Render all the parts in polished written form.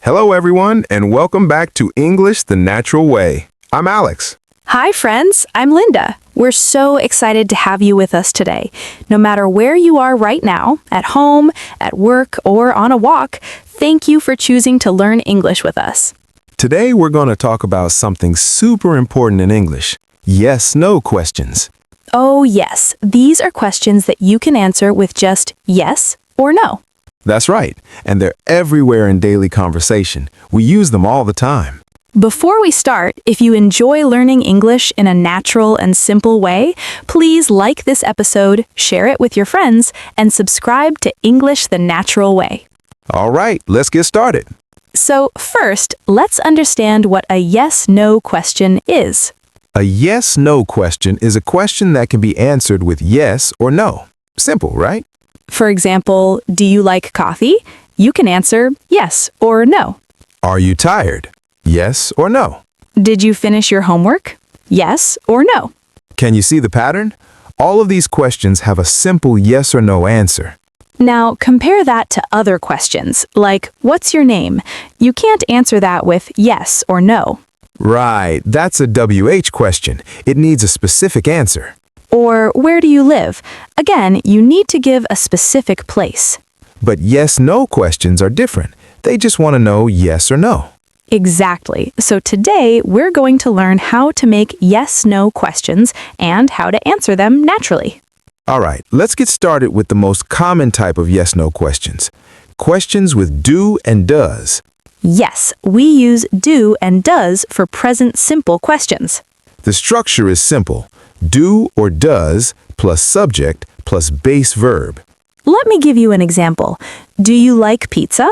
Hello, everyone, and welcome back to English the Natural Way. I'm Alex. Hi, friends. I'm Linda. We're so excited to have you with us today. No matter where you are right now, at home, at work, or on a walk, thank you for choosing to learn English with us. Today, we're going to talk about something super important in English. Yes/no questions. Oh, yes. These are questions that you can answer with just yes or no. That's right, and they're everywhere in daily conversation. We use them all the time. Before we start, if you enjoy learning English in a natural and simple way, please like this episode, share it with your friends, and subscribe to English the Natural Way. All right, let's get started. So first, let's understand what a yes/no question is. A yes/no question is a question that can be answered with yes or no. Simple, right? For example, do you like coffee? You can answer yes or no. Are you tired? Yes or no. Did you finish your homework? Yes or no. Can you see the pattern? All of these questions have a simple yes or no answer. Now, compare that to other questions, like, what's your name? You can't answer that with yes or no. Right, that's a WH question. It needs a specific answer. Or, where do you live? Again, you need to give a specific place. But yes/no questions are different. They just want to know yes or no. Exactly. So today, we're going to learn how to make yes/no questions and how to answer them naturally. All right, let's get started with the most common type of yes/no questions. Questions with do and does. Yes, we use do and does for present simple questions. The structure is simple. Do or does plus subject plus base verb. Let me give you an example. Do you like pizza?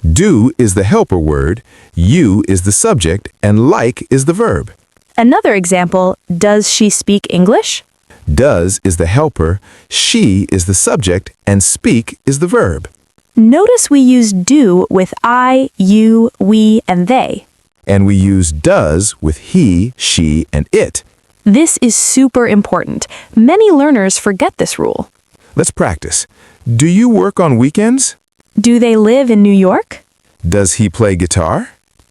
Do is the helper word, you is the subject, and like is the verb. Another example, does she speak English? Does is the helper, she is the subject, and speak is the verb. Notice we use do with I, you, we, and they. And we use does with he, she, and it. This is super important. Many learners forget this rule. Let's practice. Do you work on weekends? Do they live in New York? Does he play guitar?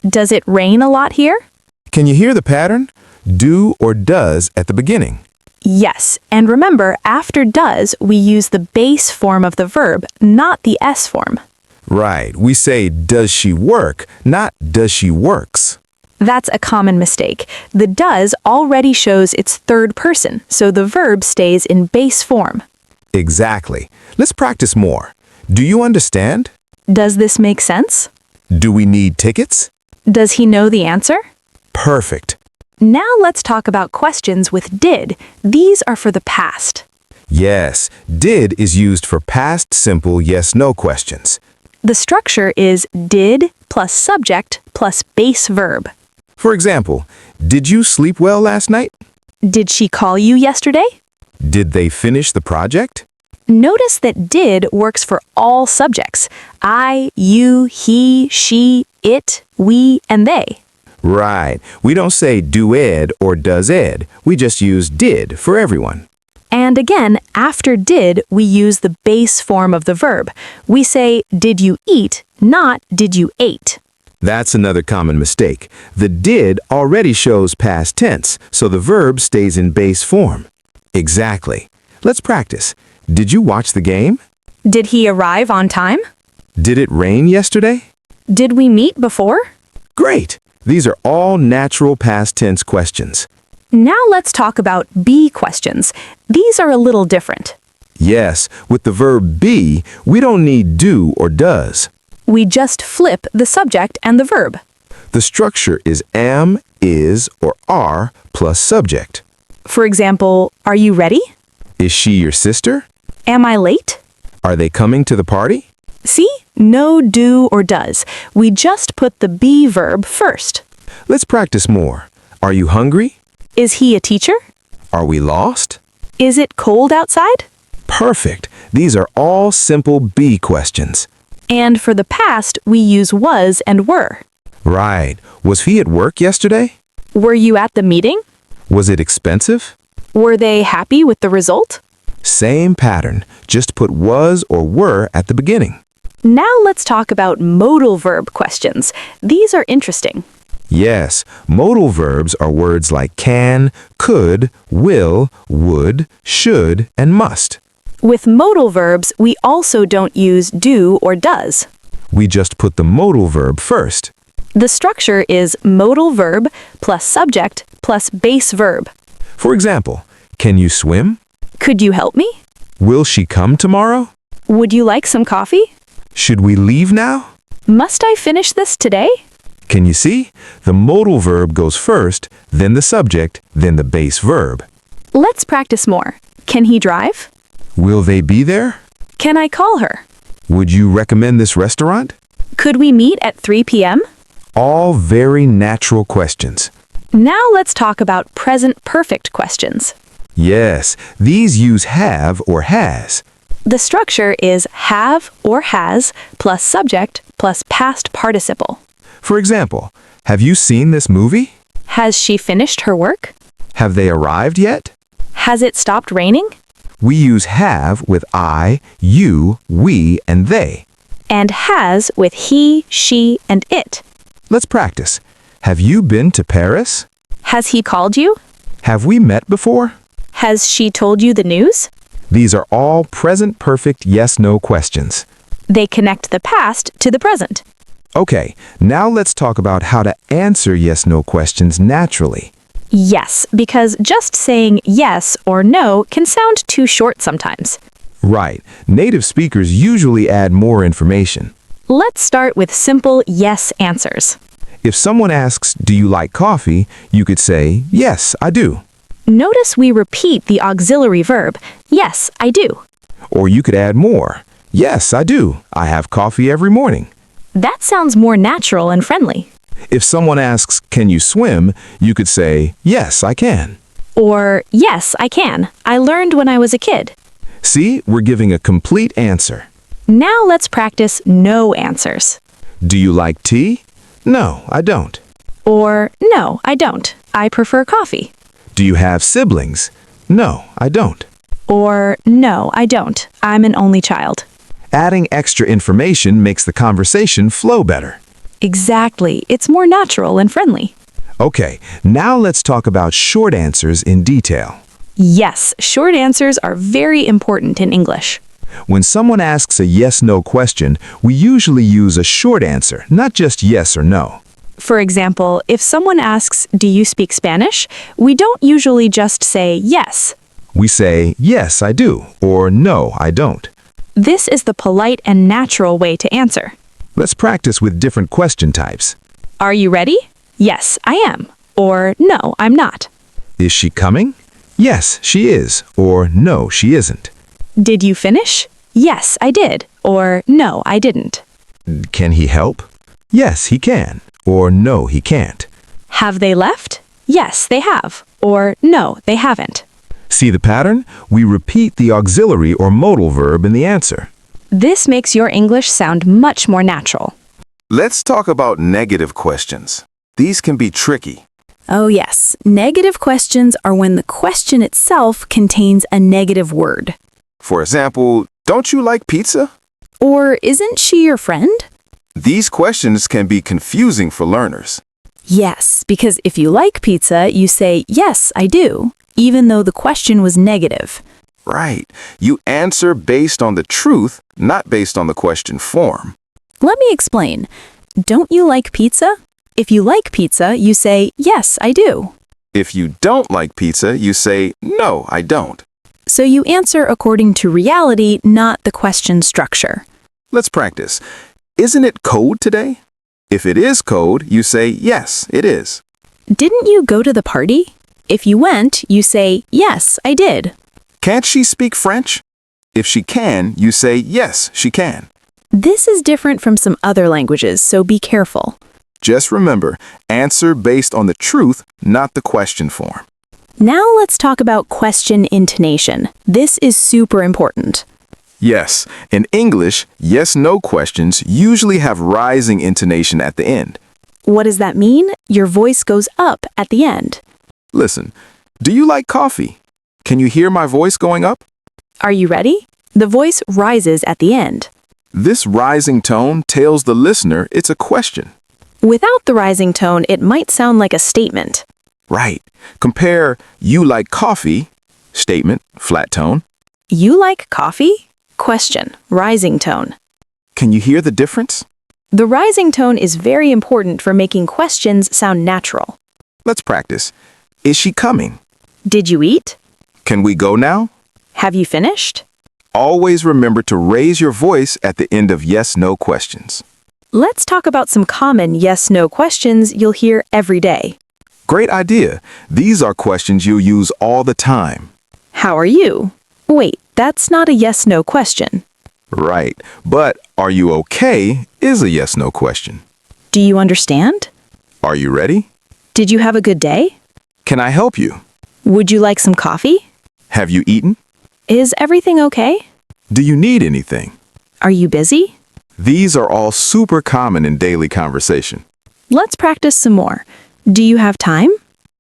Does it rain a lot here? Can you hear the pattern? Do or does at the beginning. Yes, and remember, after does, we use the base form of the verb, not the S form. Right, we say does she work, not does she works. That's a common mistake. The does already shows its third person, so the verb stays in base form. Exactly. Let's practice more. Do you understand? Does this make sense? Do we need tickets? Does he know the answer? Perfect. Now let's talk about questions with did. These are for the past. Yes, did is used for past simple yes/no questions. The structure is did plus subject plus base verb. For example, did you sleep well last night? Did she call you yesterday? Did they finish the project? Notice that did works for all subjects. I, you, he, she, it, we, and they. Right. We don't say do Ed or does Ed. We just use did for everyone. And again, after did, we use the base form of the verb. We say, did you eat, not did you ate. That's another common mistake. The did already shows past tense, so the verb stays in base form. Exactly. Let's practice. Did you watch the game? Did he arrive on time? Did it rain yesterday? Did we meet before? Great! These are all natural past tense questions. Now let's talk about be questions. These are a little different. Yes, with the verb be, we don't need do or does. We just flip the subject and the verb. The structure is am, is, or are plus subject. For example, are you ready? Is she your sister? Am I late? Are they coming to the party? See? No do or does. We just put the be verb first. Let's practice more. Are you hungry? Is he a teacher? Are we lost? Is it cold outside? Perfect. These are all simple be questions. And for the past, we use was and were. Right. Was he at work yesterday? Were you at the meeting? Was it expensive? Were they happy with the result? Same pattern, just put was or were at the beginning. Now let's talk about modal verb questions. These are interesting. Yes, modal verbs are words like can, could, will, would, should, and must. With modal verbs, we also don't use do or does. We just put the modal verb first. The structure is modal verb plus subject plus base verb. For example, can you swim? Could you help me? Will she come tomorrow? Would you like some coffee? Should we leave now? Must I finish this today? Can you see? The modal verb goes first, then the subject, then the base verb. Let's practice more. Can he drive? Will they be there? Can I call her? Would you recommend this restaurant? Could we meet at 3 p.m.? All very natural questions. Now let's talk about present perfect questions. Yes, these use have or has. The structure is have or has plus subject plus past participle. For example, have you seen this movie? Has she finished her work? Have they arrived yet? Has it stopped raining? We use have with I, you, we, and they. And has with he, she, and it. Let's practice. Have you been to Paris? Has he called you? Have we met before? Has she told you the news? These are all present perfect yes-no questions. They connect the past to the present. Okay, now let's talk about how to answer yes-no questions naturally. Yes, because just saying yes or no can sound too short sometimes. Right. Native speakers usually add more information. Let's start with simple yes answers. If someone asks, "Do you like coffee?" you could say, "Yes, I do." Notice we repeat the auxiliary verb, yes, I do. Or you could add more. "Yes, I do. I have coffee every morning." That sounds more natural and friendly. If someone asks, "Can you swim?" you could say, "Yes, I can." Or, yes, I can. I learned when I was a kid. See, we're giving a complete answer. Now let's practice no answers. Do you like tea? No, I don't. Or, no, I don't. I prefer coffee. Do you have siblings? No, I don't. Or, no, I don't. I'm an only child. Adding extra information makes the conversation flow better. Exactly. It's more natural and friendly. Okay, now let's talk about short answers in detail. Yes, short answers are very important in English. When someone asks a yes-no question, we usually use a short answer, not just yes or no. For example, if someone asks, do you speak Spanish? We don't usually just say yes. We say, yes, I do, or no, I don't. This is the polite and natural way to answer. Let's practice with different question types. Are you ready? Yes, I am. Or no, I'm not. Is she coming? Yes, she is, or no, she isn't. Did you finish? Yes, I did. Or no, I didn't. Can he help? Yes, he can, or no, he can't. Have they left? Yes, they have. Or no, they haven't. See the pattern? We repeat the auxiliary or modal verb in the answer. This makes your English sound much more natural. Let's talk about negative questions. These can be tricky. Oh yes, negative questions are when the question itself contains a negative word. For example, don't you like pizza? Or isn't she your friend? These questions can be confusing for learners. Yes, because if you like pizza, you say, yes, I do, even though the question was negative. Right. You answer based on the truth, not based on the question form. Let me explain. Don't you like pizza? If you like pizza, you say, yes, I do. If you don't like pizza, you say, no, I don't. So you answer according to reality, not the question structure. Let's practice. Isn't it cold today? If it is cold, you say, yes, it is. Didn't you go to the party? If you went, you say, yes, I did. Can't she speak French? If she can, you say, yes, she can. This is different from some other languages, so be careful. Just remember, answer based on the truth, not the question form. Now let's talk about question intonation. This is super important. Yes, in English, yes-no questions usually have rising intonation at the end. What does that mean? Your voice goes up at the end. Listen, do you like coffee? Can you hear my voice going up? Are you ready? The voice rises at the end. This rising tone tells the listener it's a question. Without the rising tone, it might sound like a statement. Right. Compare you like coffee, statement, flat tone. You like coffee? Question, rising tone. Can you hear the difference? The rising tone is very important for making questions sound natural. Let's practice. Is she coming? Did you eat? Can we go now? Have you finished? Always remember to raise your voice at the end of yes/no questions. Let's talk about some common yes/no questions you'll hear every day. Great idea. These are questions you'll use all the time. How are you? Wait, that's not a yes/no question. Right. But are you okay is a yes/no question. Do you understand? Are you ready? Did you have a good day? Can I help you? Would you like some coffee? Have you eaten? Is everything okay? Do you need anything? Are you busy? These are all super common in daily conversation. Let's practice some more. Do you have time?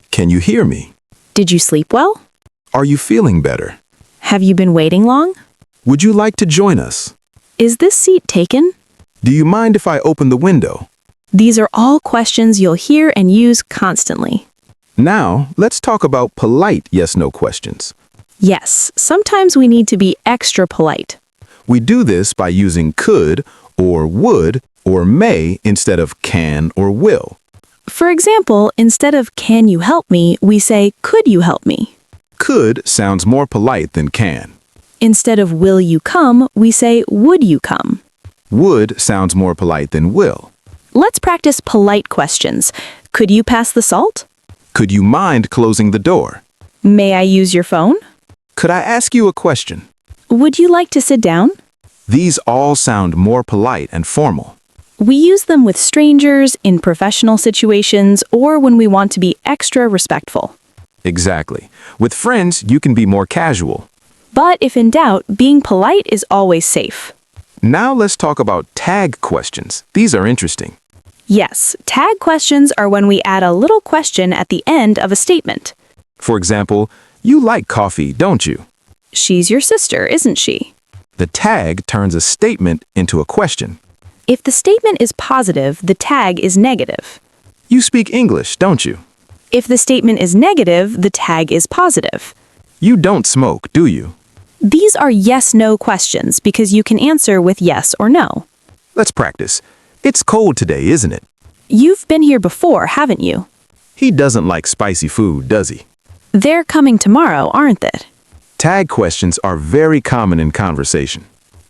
Can you hear me? Did you sleep well? Are you feeling better? Have you been waiting long? Would you like to join us? Is this seat taken? Do you mind if I open the window? These are all questions you'll hear and use constantly. Now, let's talk about polite yes/no questions. Yes, sometimes we need to be extra polite. We do this by using could or would or may instead of can or will. For example, instead of can you help me, we say could you help me? Could sounds more polite than can. Instead of will you come, we say would you come? Would sounds more polite than will. Let's practice polite questions. Could you pass the salt? Could you mind closing the door? May I use your phone? Could I ask you a question? Would you like to sit down? These all sound more polite and formal. We use them with strangers, in professional situations, or when we want to be extra respectful. Exactly. With friends, you can be more casual. But if in doubt, being polite is always safe. Now let's talk about tag questions. These are interesting. Yes, tag questions are when we add a little question at the end of a statement. For example, you like coffee, don't you? She's your sister, isn't she? The tag turns a statement into a question. If the statement is positive, the tag is negative. You speak English, don't you? If the statement is negative, the tag is positive. You don't smoke, do you? These are yes/no questions because you can answer with yes or no. Let's practice. It's cold today, isn't it? You've been here before, haven't you? He doesn't like spicy food, does he? They're coming tomorrow, aren't they? Tag questions are very common in conversation.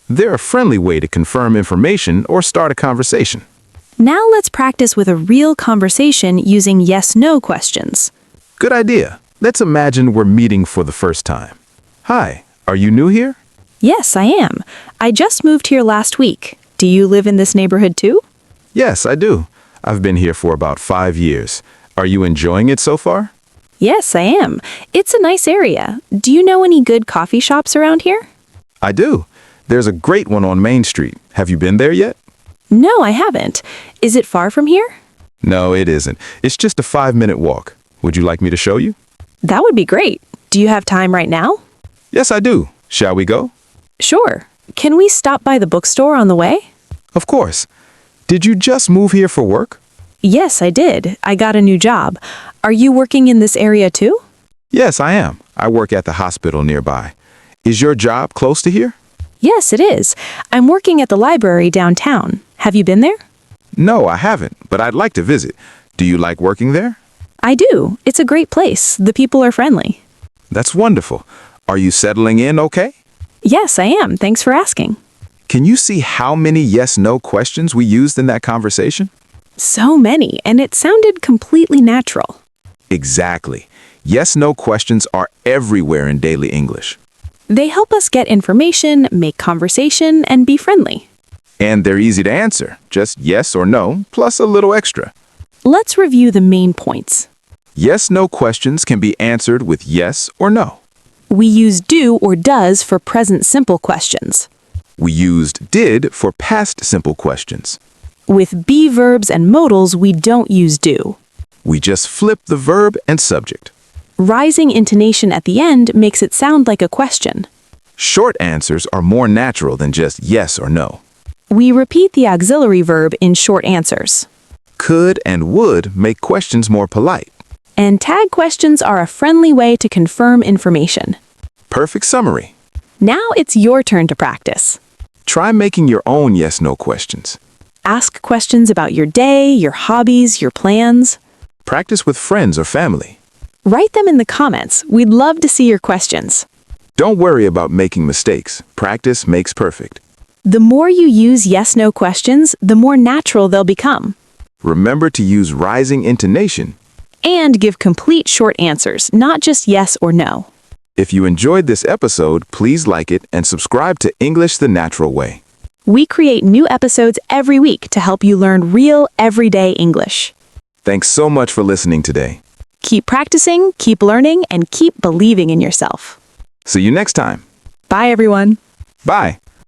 They're a friendly way to confirm information or start a conversation. Now let's practice with a real conversation using yes/no questions. Good idea. Let's imagine we're meeting for the first time. Hi, are you new here? Yes, I am. I just moved here last week. Do you live in this neighborhood too? Yes, I do. I've been here for about 5 years. Are you enjoying it so far? Yes, I am. It's a nice area. Do you know any good coffee shops around here? I do. There's a great one on Main Street. Have you been there yet? No, I haven't. Is it far from here? No, it isn't. It's just a 5-minute walk. Would you like me to show you? That would be great. Do you have time right now? Yes, I do. Shall we go? Sure. Can we stop by the bookstore on the way? Of course. Did you just move here for work? Yes, I did. I got a new job. Are you working in this area too? Yes, I am. I work at the hospital nearby. Is your job close to here? Yes, it is. I'm working at the library downtown. Have you been there? No, I haven't, but I'd like to visit. Do you like working there? I do. It's a great place. The people are friendly. That's wonderful. Are you settling in okay? Yes, I am. Thanks for asking. Can you see how many yes/no questions we used in that conversation? So many, and it sounded completely natural. Exactly. Yes/no questions are everywhere in daily English. They help us get information, make conversation, and be friendly. And they're easy to answer. Just yes or no, plus a little extra. Let's review the main points. Yes/no questions can be answered with yes or no. We use do or does for present simple questions. We used did for past simple questions. With be verbs and modals, we don't use do. We just flip the verb and subject. Rising intonation at the end makes it sound like a question. Short answers are more natural than just yes or no. We repeat the auxiliary verb in short answers. Could and would make questions more polite. And tag questions are a friendly way to confirm information. Perfect summary. Now it's your turn to practice. Try making your own yes-no questions. Ask questions about your day, your hobbies, your plans. Practice with friends or family. Write them in the comments. We'd love to see your questions. Don't worry about making mistakes. Practice makes perfect. The more you use yes-no questions, the more natural they'll become. Remember to use rising intonation. And give complete short answers, not just yes or no. If you enjoyed this episode, please like it and subscribe to English the Natural Way. We create new episodes every week to help you learn real, everyday English. Thanks so much for listening today. Keep practicing, keep learning, and keep believing in yourself. See you next time. Bye, everyone. Bye.